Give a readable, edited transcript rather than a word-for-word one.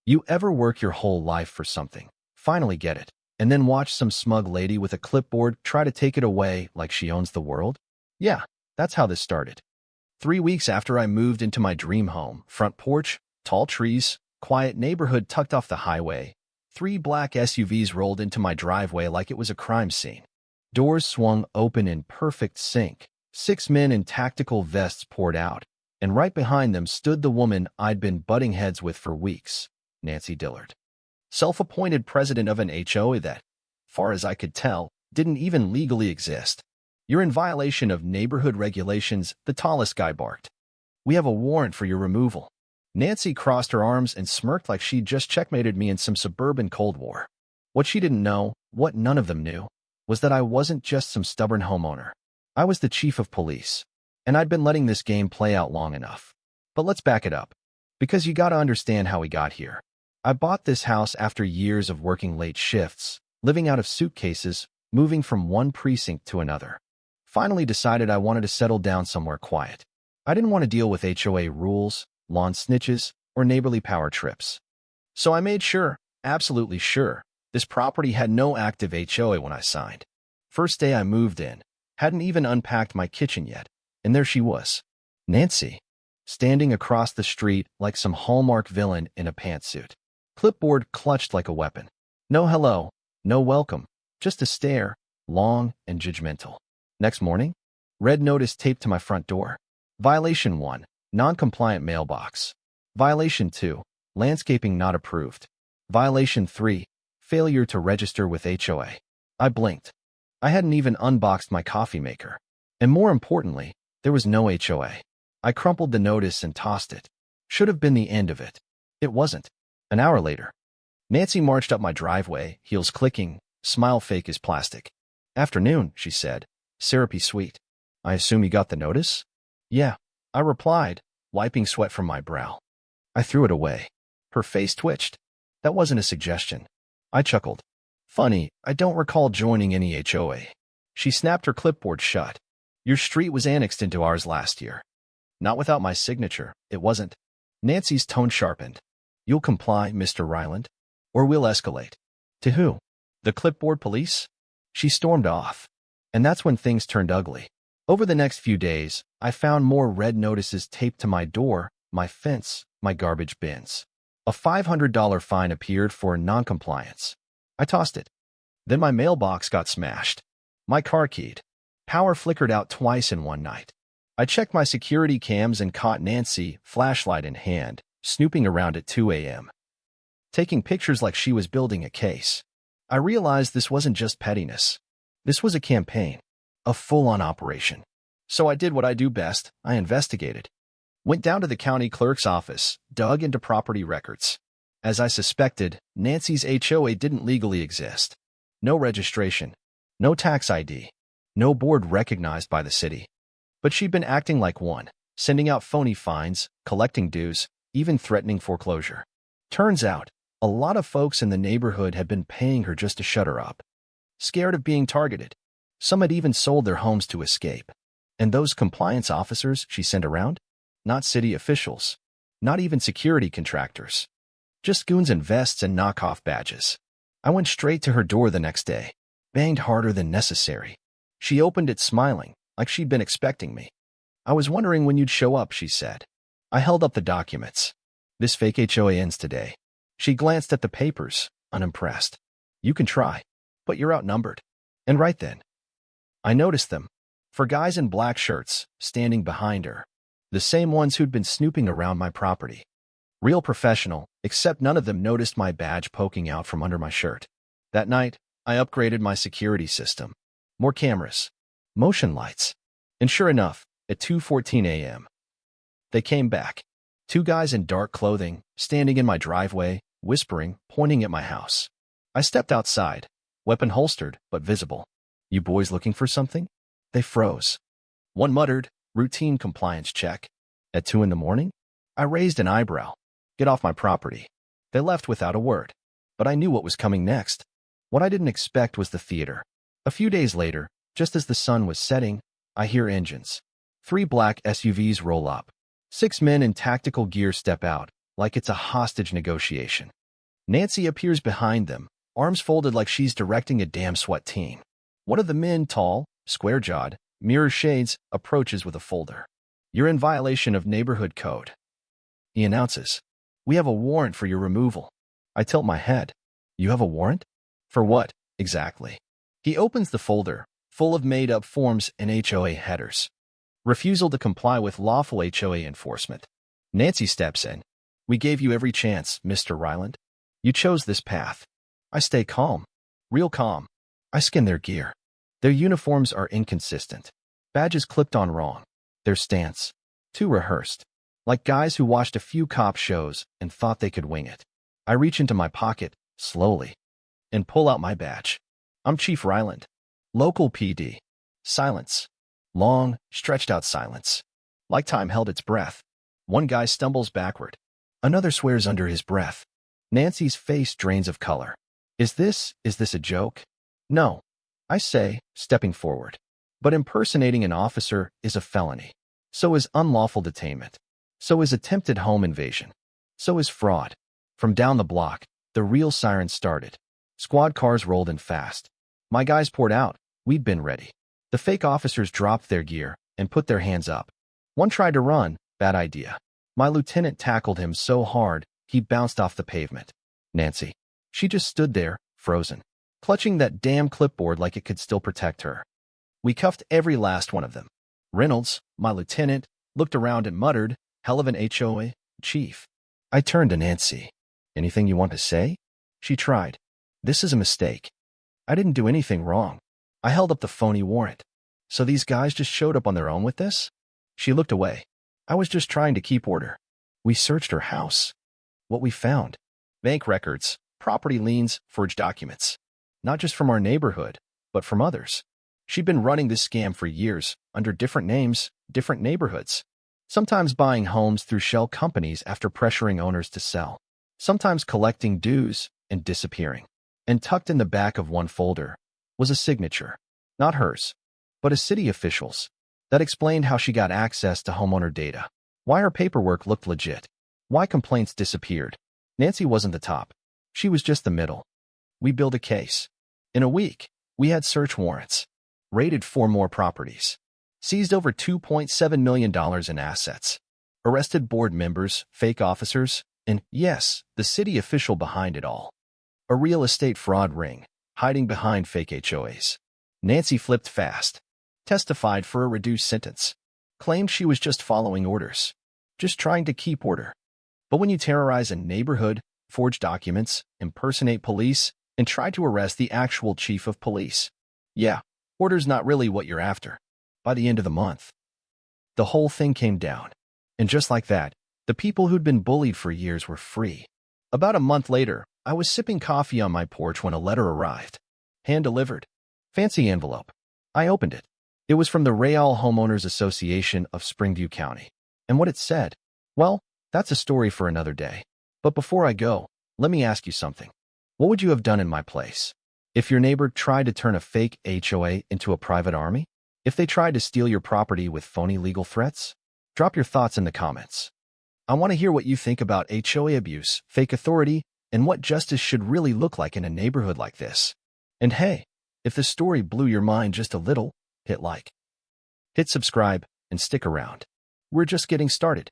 You ever work your whole life for something, finally get it, and then watch some smug lady with a clipboard try to take it away like she owns the world? Yeah, that's how this started. 3 weeks after I moved into my dream home, front porch, tall trees, quiet neighborhood tucked off the highway, 3 black SUVs rolled into my driveway like it was a crime scene. Doors swung open in perfect sync. 6 men in tactical vests poured out, and right behind them stood the woman I'd been butting heads with for weeks, Nancy Dillard. Self-appointed president of an HOA that, far as I could tell, didn't even legally exist. You're in violation of neighborhood regulations, the tallest guy barked. We have a warrant for your removal. Nancy crossed her arms and smirked like she'd just checkmated me in some suburban Cold War. What she didn't know, what none of them knew, was that I wasn't just some stubborn homeowner. I was the chief of police, and I'd been letting this game play out long enough. But let's back it up, because you gotta understand how we got here. I bought this house after years of working late shifts, living out of suitcases, moving from one precinct to another. Finally decided I wanted to settle down somewhere quiet. I didn't want to deal with HOA rules, lawn snitches, or neighborly power trips. So I made sure, absolutely sure, this property had no active HOA when I signed. First day I moved in, hadn't even unpacked my kitchen yet, and there she was, Nancy, standing across the street like some Hallmark villain in a pantsuit. Clipboard clutched like a weapon. No hello, no welcome, just a stare, long and judgmental. Next morning, red notice taped to my front door. Violation 1, non-compliant mailbox. Violation 2, landscaping not approved. Violation 3, failure to register with HOA. I blinked. I hadn't even unboxed my coffee maker. And more importantly, there was no HOA. I crumpled the notice and tossed it. Should have been the end of it. It wasn't. An hour later, Nancy marched up my driveway, heels clicking, smile fake as plastic. Afternoon, she said, syrupy sweet. I assume you got the notice? Yeah, I replied, wiping sweat from my brow. I threw it away. Her face twitched. That wasn't a suggestion. I chuckled. Funny, I don't recall joining any HOA. She snapped her clipboard shut. Your street was annexed into ours last year. Not without my signature, it wasn't. Nancy's tone sharpened. You'll comply, Mr. Ryland, or we'll escalate. To who? The clipboard police? She stormed off. And that's when things turned ugly. Over the next few days, I found more red notices taped to my door, my fence, my garbage bins. A $500 fine appeared for noncompliance. I tossed it. Then my mailbox got smashed. My car keyed. Power flickered out twice in one night. I checked my security cams and caught Nancy, flashlight in hand, snooping around at 2 a.m., taking pictures like she was building a case. I realized this wasn't just pettiness. This was a campaign, a full-on operation. So I did what I do best. I investigated. Went down to the county clerk's office, dug into property records. As I suspected, Nancy's HOA didn't legally exist. No registration, no tax ID, no board recognized by the city. But she'd been acting like one, sending out phony fines, collecting dues, even threatening foreclosure. Turns out, a lot of folks in the neighborhood had been paying her just to shut her up. Scared of being targeted. Some had even sold their homes to escape. And those compliance officers she sent around? Not city officials. Not even security contractors. Just goons in vests and knockoff badges. I went straight to her door the next day. Banged harder than necessary. She opened it smiling, like she'd been expecting me. I was wondering when you'd show up, she said. I held up the documents. This fake HOA ends today. She glanced at the papers, unimpressed. You can try, but you're outnumbered. And right then, I noticed them. 4 guys in black shirts, standing behind her. The same ones who'd been snooping around my property. Real professional, except none of them noticed my badge poking out from under my shirt. That night, I upgraded my security system. More cameras. Motion lights. And sure enough, at 2:14 a.m., they came back. 2 guys in dark clothing, standing in my driveway, whispering, pointing at my house. I stepped outside, weapon holstered, but visible. You boys looking for something? They froze. One muttered, routine compliance check. At 2 in the morning? I raised an eyebrow. Get off my property. They left without a word. But I knew what was coming next. What I didn't expect was the theater. A few days later, just as the sun was setting, I hear engines. 3 black SUVs roll up. 6 men in tactical gear step out, like it's a hostage negotiation. Nancy appears behind them, arms folded like she's directing a damn SWAT team. One of the men, tall, square-jawed, mirror shades, approaches with a folder. "You're in violation of neighborhood code," he announces. "We have a warrant for your removal." I tilt my head. "You have a warrant? For what, exactly?" He opens the folder, full of made-up forms and HOA headers. "Refusal to comply with lawful HOA enforcement." Nancy steps in. "We gave you every chance, Mr. Ryland. You chose this path." I stay calm. Real calm. I scan their gear. Their uniforms are inconsistent. Badges clipped on wrong. Their stance, too rehearsed. Like guys who watched a few cop shows and thought they could wing it. I reach into my pocket, slowly, and pull out my badge. I'm Chief Ryland. Local PD. Silence. Long, stretched-out silence. Like time held its breath. One guy stumbles backward. Another swears under his breath. Nancy's face drains of color. Is this a joke? No, I say, stepping forward. But impersonating an officer is a felony. So is unlawful detainment. So is attempted home invasion. So is fraud. From down the block, the real siren started. Squad cars rolled in fast. My guys poured out. We'd been ready. The fake officers dropped their gear and put their hands up. One tried to run. Bad idea. My lieutenant tackled him so hard, he bounced off the pavement. Nancy. She just stood there, frozen, clutching that damn clipboard like it could still protect her. We cuffed every last one of them. Reynolds, my lieutenant, looked around and muttered, "Hell of an HOA, chief." I turned to Nancy. "Anything you want to say?" She tried. "This is a mistake. I didn't do anything wrong." I held up the phony warrant. "So these guys just showed up on their own with this?" She looked away. "I was just trying to keep order." We searched her house. What we found: bank records, property liens, forged documents. Not just from our neighborhood, but from others. She'd been running this scam for years, under different names, different neighborhoods. Sometimes buying homes through shell companies after pressuring owners to sell. Sometimes collecting dues and disappearing. And tucked in the back of one folder was a signature. Not hers, but a city official's. That explained how she got access to homeowner data. Why her paperwork looked legit. Why complaints disappeared. Nancy wasn't the top. She was just the middle. We built a case. In a week, we had search warrants. Raided 4 more properties. Seized over $2.7 million in assets. Arrested board members, fake officers, and, yes, the city official behind it all. A real estate fraud ring, hiding behind fake HOAs. Nancy flipped fast. Testified for a reduced sentence. Claimed she was just following orders. Just trying to keep order. But when you terrorize a neighborhood, forge documents, impersonate police, and try to arrest the actual chief of police, yeah, order's not really what you're after. By the end of the month, the whole thing came down. And just like that, the people who'd been bullied for years were free. About a month later, I was sipping coffee on my porch when a letter arrived. Hand-delivered. Fancy envelope. I opened it. It was from the Real Homeowners Association of Springview County. And what it said, well, that's a story for another day. But before I go, let me ask you something. What would you have done in my place? If your neighbor tried to turn a fake HOA into a private army? If they tried to steal your property with phony legal threats? Drop your thoughts in the comments. I want to hear what you think about HOA abuse, fake authority, and what justice should really look like in a neighborhood like this. And hey, if the story blew your mind just a little, hit like. Hit subscribe, and stick around. We're just getting started.